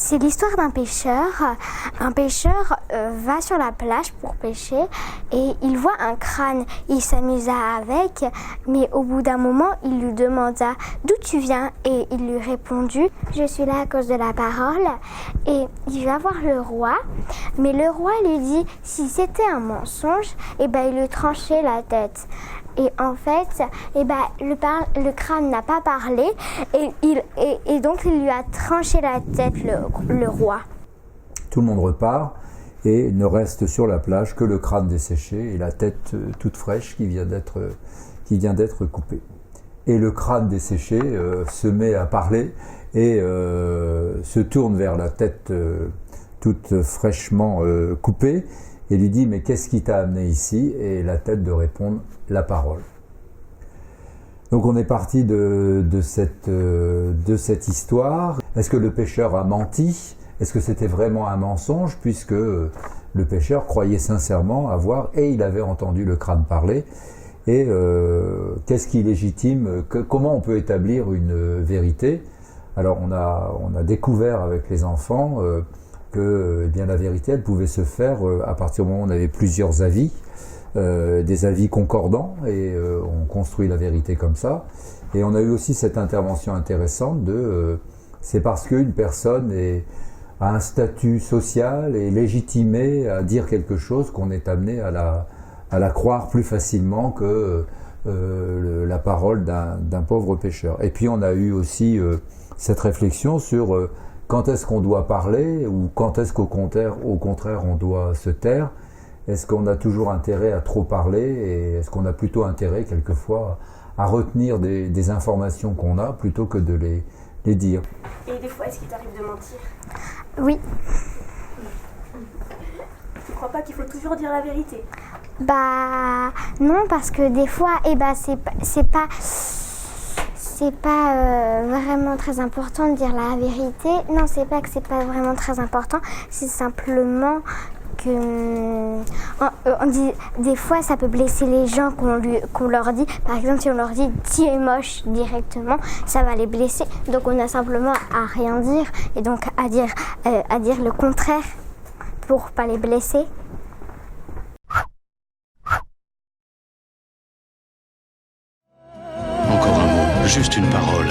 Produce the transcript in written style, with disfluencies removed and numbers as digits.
C'est l'histoire d'un pêcheur. Un pêcheur va sur la plage pour pêcher et il voit un crâne. Il s'amusa avec, mais au bout d'un moment, il lui demanda d'où tu viens et il lui répondit je suis là à cause de la parole. Et il va voir le roi, mais le roi lui dit si c'était un mensonge, il lui tranchait la tête. Et en fait, le crâne n'a pas parlé et donc il lui a tranché la tête, le roi. Tout le monde repart et ne reste sur la plage que le crâne desséché et la tête toute fraîche qui vient d'être coupée. Et le crâne desséché se met à parler et se tourne vers la tête toute fraîchement coupée et lui dit « Mais qu'est-ce qui t'a amené ici ?» Et la tête de répondre « La parole ». Donc on est parti de cette histoire. Est-ce que le pêcheur a menti ? Est-ce que c'était vraiment un mensonge ? Puisque le pêcheur croyait sincèrement avoir, et il avait entendu le crâne parler. Et qu'est-ce qui légitime ? Comment on peut établir une vérité ? Alors on a découvert avec les enfants que la vérité, elle pouvait se faire à partir du moment où on avait plusieurs avis, des avis concordants, et on construit la vérité comme ça. Et on a eu aussi cette intervention intéressante c'est parce qu'une personne a un statut social et légitimé à dire quelque chose qu'on est amené à la croire plus facilement que la parole d'un pauvre pêcheur. Et puis on a eu aussi cette réflexion sur quand est-ce qu'on doit parler ou quand est-ce qu'au contraire on doit se taire. Est-ce qu'on a toujours intérêt à trop parler et est-ce qu'on a plutôt intérêt quelquefois à retenir des informations qu'on a plutôt que de les dire. Et des fois, est-ce qu'il t'arrive de mentir ? Oui. Tu crois pas qu'il faut toujours dire la vérité ? Non, parce que des fois, c'est pas vraiment très important de dire la vérité. Non, c'est pas que c'est pas vraiment très important, c'est simplement que on dit, des fois ça peut blesser les gens qu'on leur dit. Par exemple, si on leur dit tu es moche directement, ça va les blesser. Donc on a simplement à rien dire et donc à dire le contraire pour pas les blesser. Encore un mot, juste une parole.